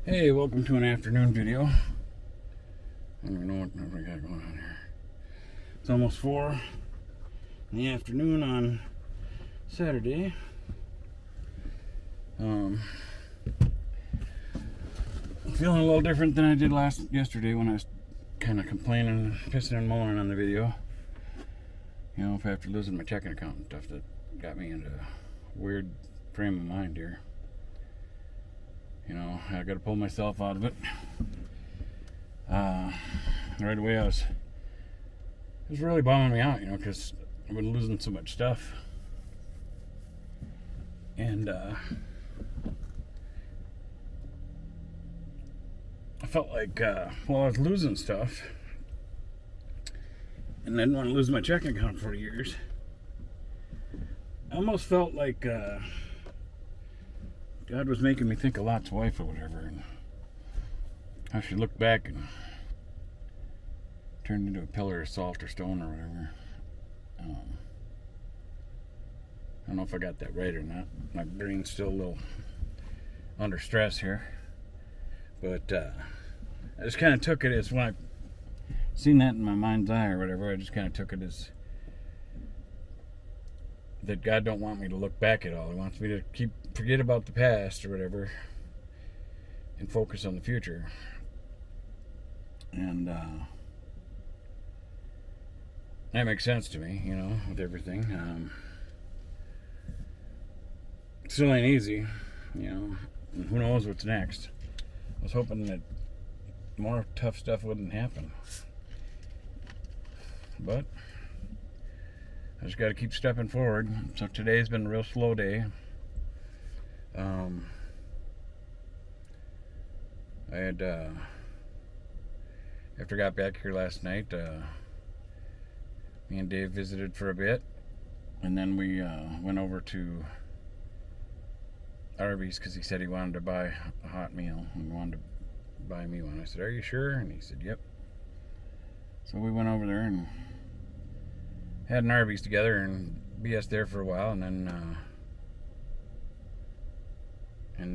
Hey, welcome to an afternoon video. I don't even know what we got going on here. It's almost 4 in the afternoon on Saturday. I'm feeling a little different than I did yesterday when I was kind of complaining, pissing and moaning on the video. You know, after losing my checking account and stuff, that got me into a weird frame of mind here. You know, I got to pull myself out of it. Right away, it was really bumming me out, you know, because I've been losing so much stuff. And I felt like, I was losing stuff, and I didn't want to lose my checking account for years. I almost felt like God was making me think of Lot's wife or whatever, and how she looked back and turned into a pillar of salt or stone or whatever. I don't know if I got that right or not. My brain's still a little under stress here. But I just kind of took it as when I seen that in my mind's eye or whatever, I just kind of took it as that God don't want me to look back at all. He wants me to forget about the past or whatever and focus on the future. And that makes sense to me, you know, with everything. Still ain't easy, you know, and who knows what's next. I was hoping that more tough stuff wouldn't happen. But I just got to keep stepping forward. So today's been a real slow day. I had, after I got back here last night, me and Dave visited for a bit. And then we went over to Arby's because he said he wanted to buy a hot meal and wanted to buy me one. I said, "Are you sure?" And he said, "Yep." So we went over there and had an Arby's together and BS there for a while, and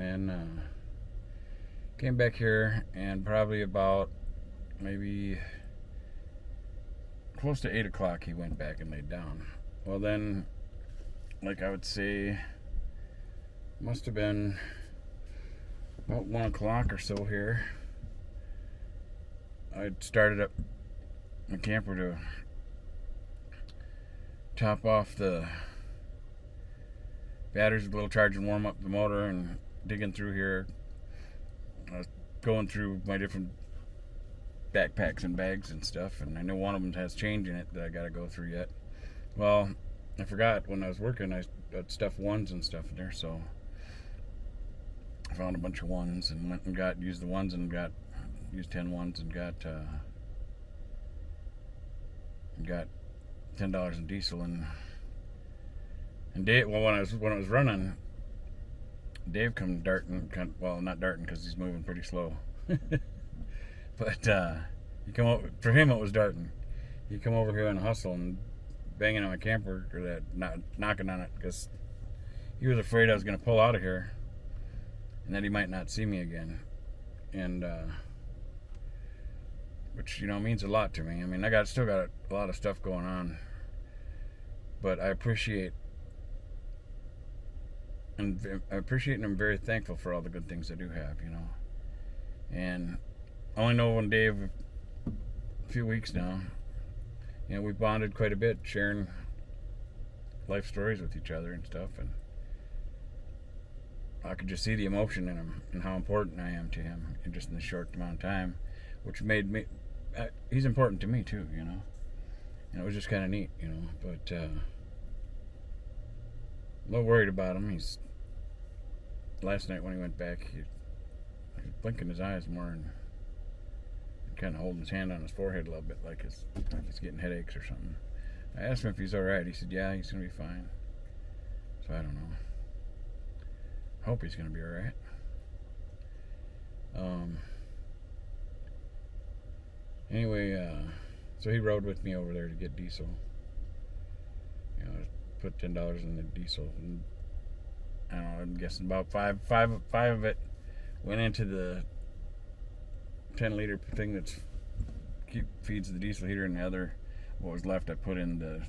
then came back here, and probably about maybe close to 8 o'clock he went back and laid down. Well then, like I would say, must have been about 1 o'clock or so here. I started up my camper to top off the batteries with a little charge and warm up the motor, and digging through here. I was going through my different backpacks and bags and stuff, and I know one of them has change in it that I gotta go through yet. Well, I forgot when I was working, I had stuff ones and stuff in there, so I found a bunch of ones and went and used the ones and used 10 ones and got $10 in diesel and Dave. Well, when it was running, Dave come darting. Well, not darting because he's moving pretty slow, but he come over. For him, it was darting. He come over here and hustle and banging on my camper, or that knocking on it, because he was afraid I was going to pull out of here and that he might not see me again, and which, you know, means a lot to me. I mean, still got a lot of stuff going on, but I appreciate and I'm very thankful for all the good things I do have, you know. And I only know one Dave a few weeks now. You know, we bonded quite a bit, sharing life stories with each other and stuff, and I could just see the emotion in him and how important I am to him in just in a short amount of time, which made me. He's important to me too, you know. And it was just kind of neat, you know. But I'm a little worried about him. Last night when he went back, he was blinking his eyes more and kind of holding his hand on his forehead a little bit, like he's getting headaches or something. I asked him if he's all right. He said, "Yeah, he's gonna be fine." So I don't know. Hope he's gonna be all right. Anyway, so he rode with me over there to get diesel. You know, put $10 in the diesel, and I don't know, I'm guessing about five of it went into the 10-liter thing that's feeds the diesel heater, and the other, what was left, I put in the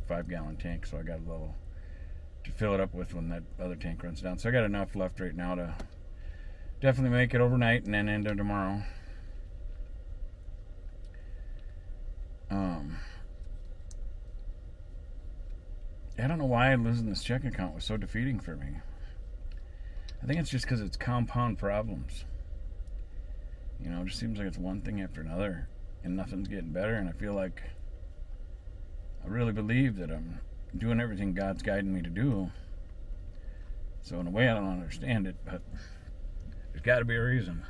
5-gallon tank, so I got a little to fill it up with when that other tank runs down. So I got enough left right now to definitely make it overnight and then into tomorrow. I don't know why losing this checking account was so defeating for me. I think it's just because it's compound problems. You know, it just seems like it's one thing after another, and nothing's getting better. And I feel like I really believe that I'm doing everything God's guiding me to do. So in a way, I don't understand it, but there's got to be a reason.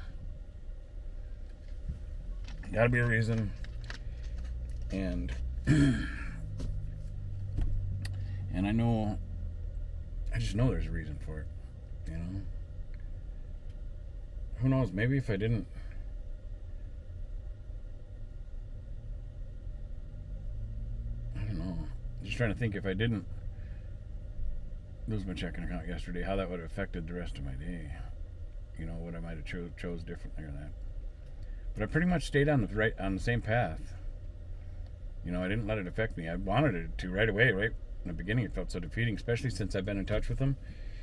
Got to be a reason, and and I just know there's a reason for it. You know, who knows? Maybe if I didn't. I don't know. I'm just trying to think, if I didn't lose my checking account yesterday, how that would have affected the rest of my day. You know, what I might have chose differently or that. But I pretty much stayed on the same path. You know, I didn't let it affect me. I wanted it to right away. Right in the beginning, it felt so defeating, especially since I've been in touch with them.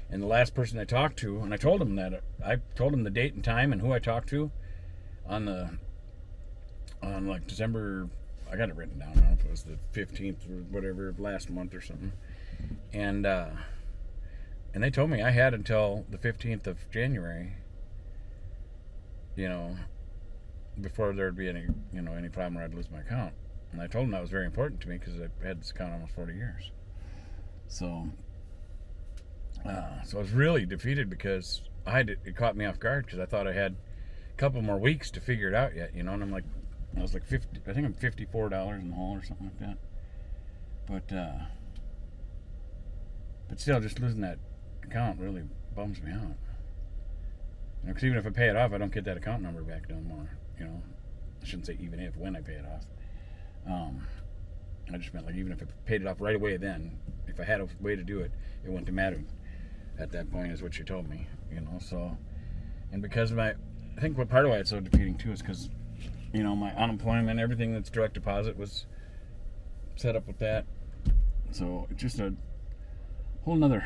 And the last person I talked to, and I told him the date and time and who I talked to on like December. I got it written down. I don't know if it was the 15th or whatever, last month or something. And they told me I had until the 15th of January, you know, before there'd be any problem where I'd lose my account. And I told them that was very important to me because I had this account almost 40 years. So I was really defeated because it caught me off guard, because I thought I had a couple more weeks to figure it out yet, you know. And I was like I think I'm $54 in the hole or something like that. But still, just losing that account really bums me out. You know, because even if I pay it off, I don't get that account number back no more. You know, I shouldn't say even if, when I pay it off. I just meant, like, even if I paid it off right away, then if I had a way to do it, it wouldn't have mattered at that point, is what she told me. You know, so, and because of I think what part of why it's so defeating too is because, you know, my unemployment, everything that's direct deposit was set up with that. So it's just a whole nother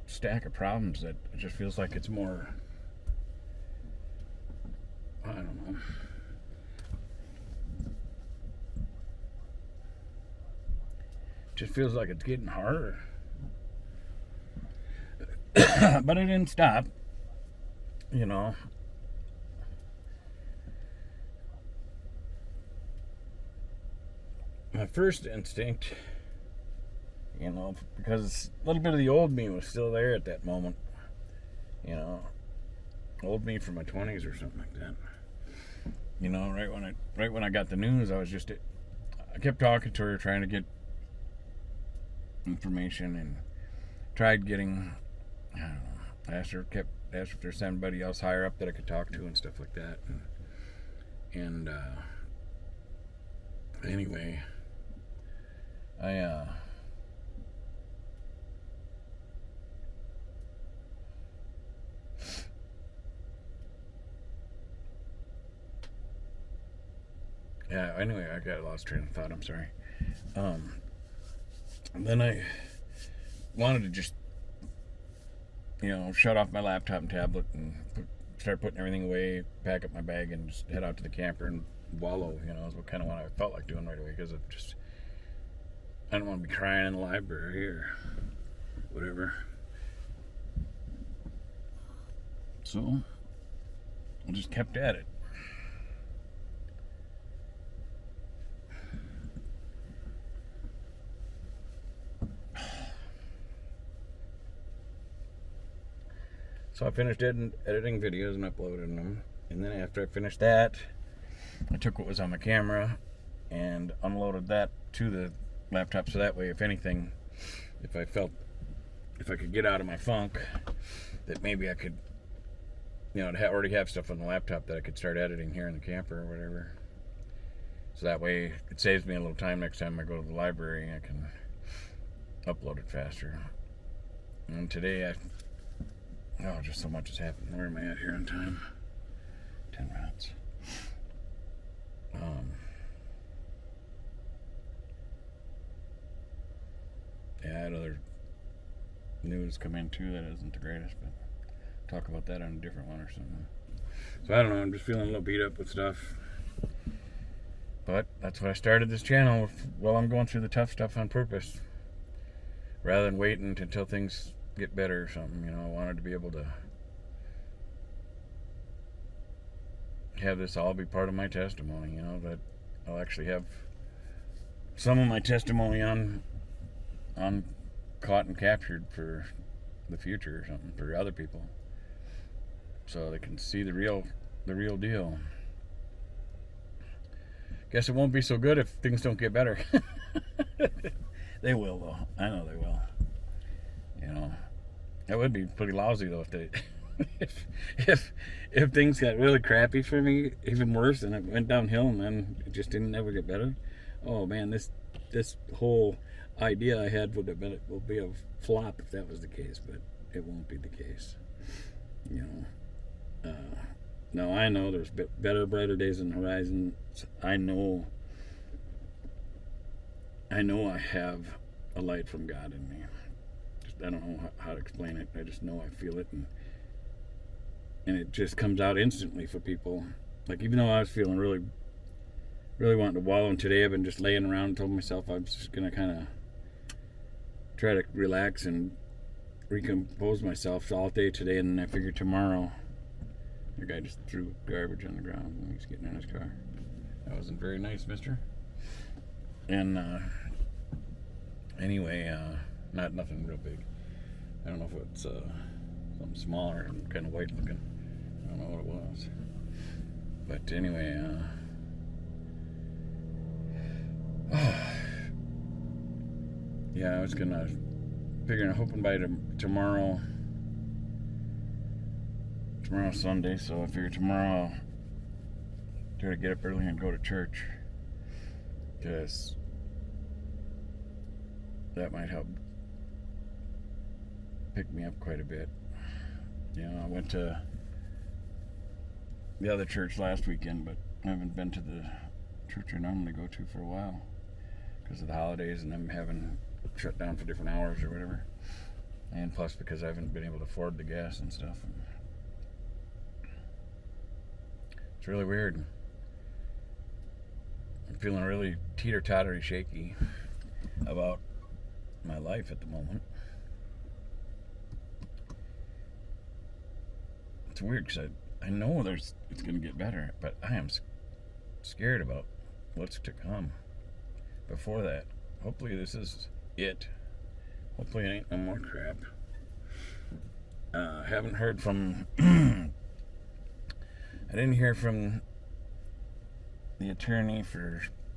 stack of problems that it just feels like it's more, I don't know. Just feels like it's getting harder. But it didn't stop, you know. My first instinct, you know, because a little bit of the old me was still there at that moment, you know, old me from my 20s or something like that. You know, right when I got the news, I kept talking to her, trying to get information, and tried getting, I don't know, asked if there's somebody else higher up that I could talk to and stuff like that. And anyway, anyway, I got lost train of thought. I'm sorry. Then I wanted to just, you know, shut off my laptop and tablet and start putting everything away, pack up my bag, and just head out to the camper and wallow. You know, is what I felt like doing right away, because I don't want to be crying in the library or whatever. So I just kept at it. So I finished editing videos and uploading them. And then after I finished that, I took what was on my camera and unloaded that to the laptop. So that way, if anything, if I could get out of my funk, that maybe I could, you know, already have stuff on the laptop that I could start editing here in the camper or whatever. So that way, it saves me a little time next time I go to the library. I can upload it faster. And today Oh, just so much has happened. Where am I at here on time? 10 minutes. Yeah, I had other news come in too that isn't the greatest, but talk about that on a different one or something. So I don't know, I'm just feeling a little beat up with stuff. But that's why I started this channel with, well, I'm going through the tough stuff on purpose. Rather than waiting until things get better or something, you know, I wanted to be able to have this all be part of my testimony, you know, that I'll actually have some of my testimony on caught and captured for the future or something for other people, so they can see the real deal. Guess it won't be so good if things don't get better. They will though. I know they will. You know, that would be pretty lousy though if they if things got really crappy for me, even worse, and it went downhill and then it just didn't ever get better. Oh man, this whole idea I had would be a flop if that was the case, but it won't be the case. You know, no, I know there's better, brighter days on the horizon. I know I have a light from God in me. I don't know how to explain it. I just know I feel it, and it just comes out instantly for people. Like, even though I was feeling really wanting to wallow, and today I've been just laying around and told myself I'm just gonna kind of try to relax and recompose myself all day today, and then I figured tomorrow. The guy just threw garbage on the ground when he's getting in his car. That wasn't very nice, mister. And anyway, nothing real big. I don't know if it's something smaller and kind of white looking. I don't know what it was. But anyway, yeah, I was hoping by tomorrow. Tomorrow's Sunday, so I figure tomorrow I'll try to get up early and go to church, because that might help pick me up quite a bit. You know, I went to the other church last weekend, but I haven't been to the church I normally go to for a while because of the holidays and them having shut down for different hours or whatever, and plus because I haven't been able to afford the gas and stuff. It's really weird. I'm feeling really teeter-tottery shaky about my life at the moment. It's weird because I know it's going to get better, but I am scared about what's to come before that. Hopefully this is it. Hopefully it ain't no more crap. Haven't heard from I didn't hear from the attorney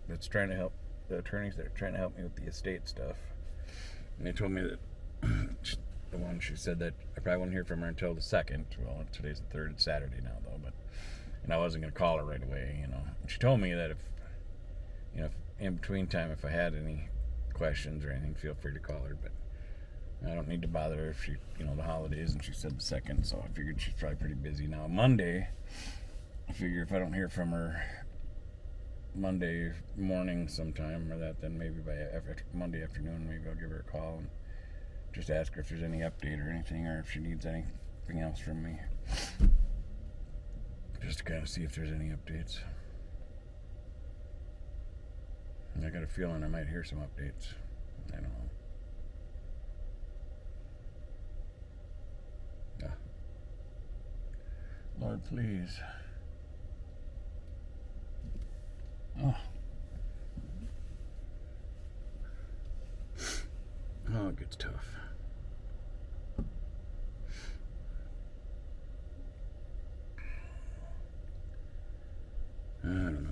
that's trying to help, the attorneys that are trying to help me with the estate stuff. And they told me that the one, she said that I probably wouldn't hear from her until the 2nd. Well, today's the 3rd. It's Saturday now though, and I wasn't going to call her right away, you know. And she told me that if in between time, if I had any questions or anything, feel free to call her, but I don't need to bother her if she, the holidays, and she said the 2nd, so I figured she's probably pretty busy now. Monday, I figure if I don't hear from her Monday morning sometime or that, then maybe by Monday afternoon, maybe I'll give her a call and just ask her if there's any update or anything, or if she needs anything else from me, just to kind of see if there's any updates. And I got a feeling I might hear some updates. I don't know. Lord, please. Oh, it gets tough. I don't know.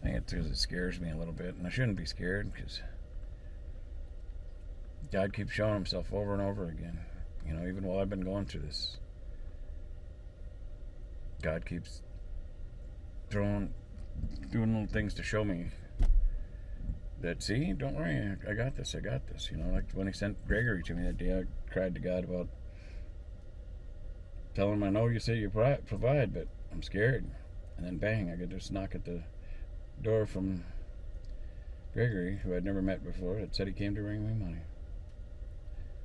I think it's because it scares me a little bit, and I shouldn't be scared because God keeps showing himself over and over again. Even while I've been going through this, God keeps doing little things to show me that, see, don't worry, I got this. Like when he sent Gregory to me that day, I cried to God about Tell him I know you say you provide, but I'm scared. And then bang, I get this knock at the door from Gregory, who I'd never met before, that said he came to bring me money.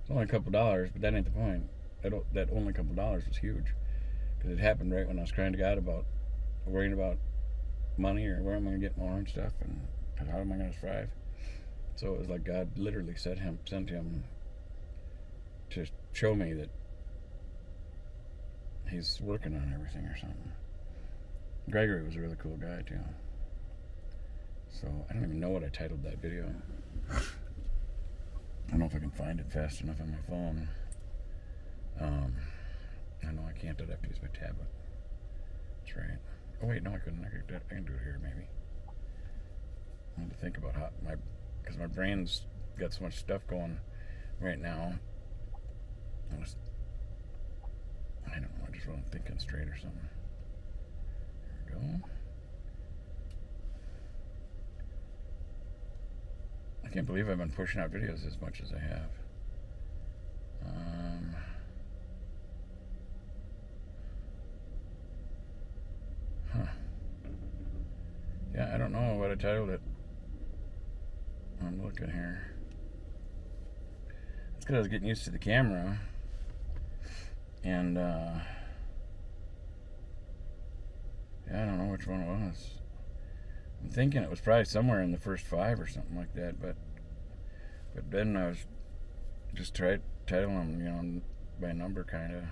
It's only a couple dollars, but that ain't the point. That only couple dollars was huge, because it happened right when I was crying to God about worrying about money or where I'm going to get more and stuff, and how am I going to survive. So it was like God literally sent him to show me that he's working on everything or something. Gregory was a really cool guy too. So I don't even know what I titled that video. I don't know if I can find it fast enough on my phone. I know I can't. I'd have to use my tablet. That's right. Oh wait, no, I couldn't. I can do it here maybe. I had to think about because my brain's got so much stuff going right now. I don't know. I just wasn't thinking straight or something. There we go. I can't believe I've been pushing out videos as much as I have. Yeah, I don't know what I titled it. I'm looking here. It's because I was getting used to the camera. And, yeah, I don't know which one it was. I'm thinking it was probably somewhere in the first 5 or something like that, but then I was just titling them, by number, kind of.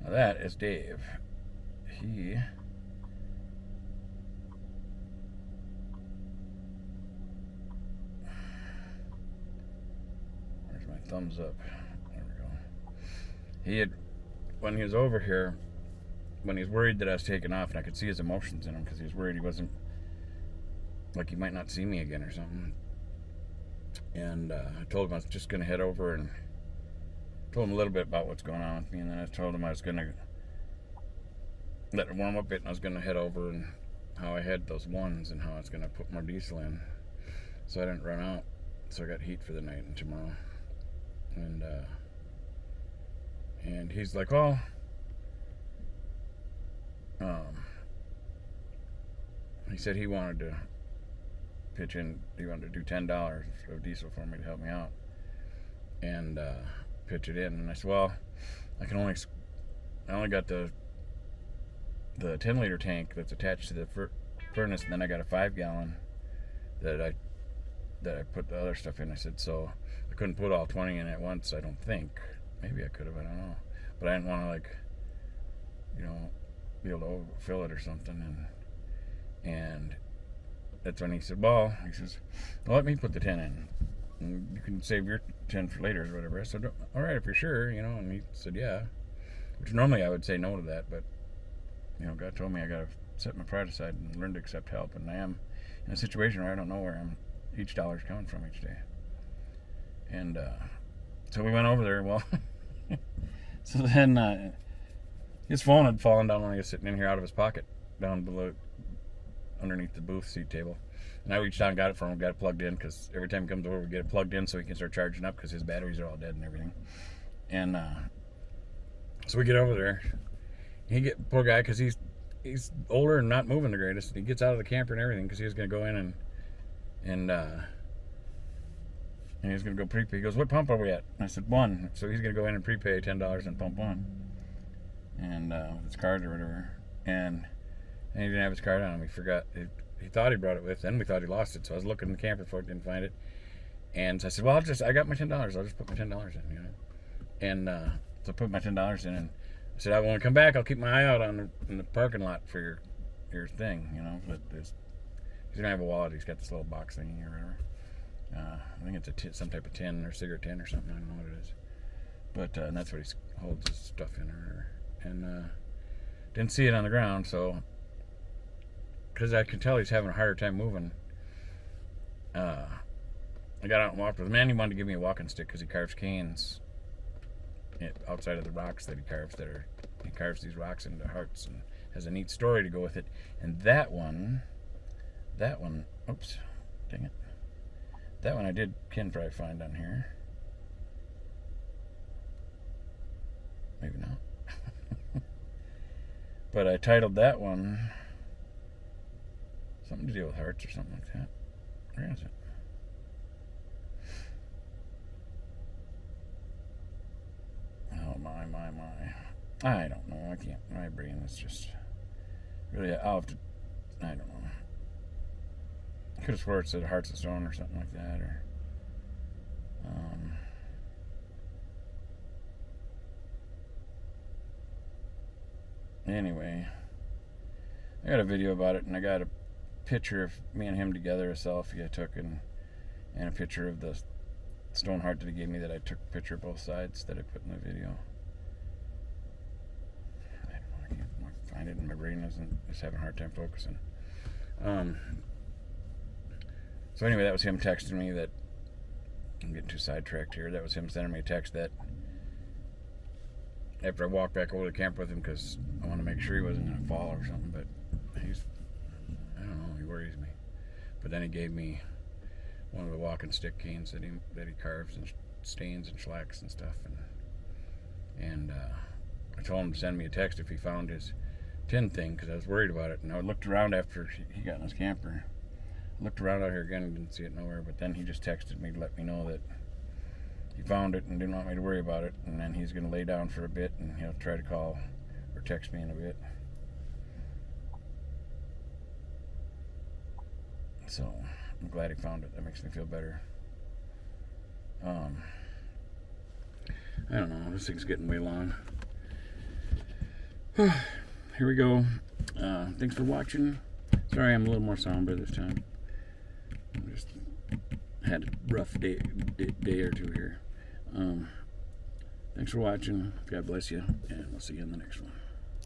Now that is Dave. Where's my thumbs up? There we go. When he was over here, when he was worried that I was taking off, and I could see his emotions in him because he was worried he wasn't, like he might not see me again or something. And I told him I was just going to head over and told him a little bit about what's going on with me, and then I told him I was going to let it warm up a bit, and I was going to head over, and how I had those ones and how I was going to put more diesel in so I didn't run out. So I got heat for the night and tomorrow. And he's like, well, he said he wanted to pitch in. He wanted to do $10 of diesel for me to help me out and pitch it in. And I said, well, I only got the 10-liter tank that's attached to the furnace, and then I got a 5-gallon that I put the other stuff in. I said, so I couldn't put all 20 in at once, I don't think. Maybe I could have, I don't know. But I didn't want to, be able to overfill it or something. And that's when he said, well, let me put the 10 in. And you can save your 10 for later or whatever. I said, all right, if you're sure, and he said, yeah. Which normally I would say no to that, but, God told me I got to set my pride aside and learn to accept help. And I am in a situation where I don't know where each dollar's coming from each day. And so we went over there. Well, so then his phone had fallen down when he was sitting in here out of his pocket, down below, underneath the booth seat table. And I reached down and got it for him, got it plugged in, because every time he comes over, we get it plugged in so he can start charging up, because his batteries are all dead and everything. And so we get over there. Poor guy, because he's older and not moving the greatest. He gets out of the camper and everything because he was going to go in and he's going to go prepay. He goes, what pump are we at? And I said, 1. So he's going to go in and prepay $10 and pump 1. And with his card or whatever. And he didn't have his card on him. He forgot. He thought he brought it with. Then we thought he lost it. So I was looking in the camper for it, didn't find it. And so I said, well, I got my $10. I'll just put my $10 in, And so I put my $10 in, and I said, when we come back, I'll keep my eye out in the parking lot for your thing, But he's gonna have a wallet. He's got this little box thingy or whatever. I think it's some type of tin or cigarette tin or something. I don't know what it is. But and that's what he holds his stuff in or whatever. And didn't see it on the ground, so because I could tell he's having a harder time moving. I got out and walked with him. Man, he wanted to give me a walking stick because he carves canes outside of the rocks that he carves. He carves these rocks into hearts and has a neat story to go with it. And that one That one, oops, dang it. That one can probably find on here. Maybe not. But I titled that one something to deal with hearts or something like that. Where is it? Oh my. I don't know. I can't. My brain is just really. I'll have to. I don't know. I could have swore it said Hearts of Stone or something like that, or. Anyway, I got a video about it, and I got a picture of me and him together, a selfie I took, and a picture of the stone heart that he gave me that I took a picture of both sides that I put in the video. I can't find it, and my brain is having a hard time focusing. So anyway, that was him texting me that, I'm getting too sidetracked here, that was him sending me a text that after I walked back over to the camp with him, because I want to make sure he wasn't going to fall or something, but I don't know, he worries me. But then he gave me one of the walking stick canes that he carves and stains and schlacks and stuff, and I told him to send me a text if he found his tin thing, because I was worried about it. And I looked around after he got in his camper. I looked around out here again and didn't see it nowhere, but then he just texted me to let me know that he found it and didn't want me to worry about it, and then he's going to lay down for a bit and he'll try to call or text me in a bit. So I'm glad he found it. That makes me feel better. I don't know, this thing's getting way long. Here we go. Thanks for watching. Sorry I'm a little more somber this time. I just had a rough day or two here. Thanks for watching. God bless you, and we'll see you in the next one.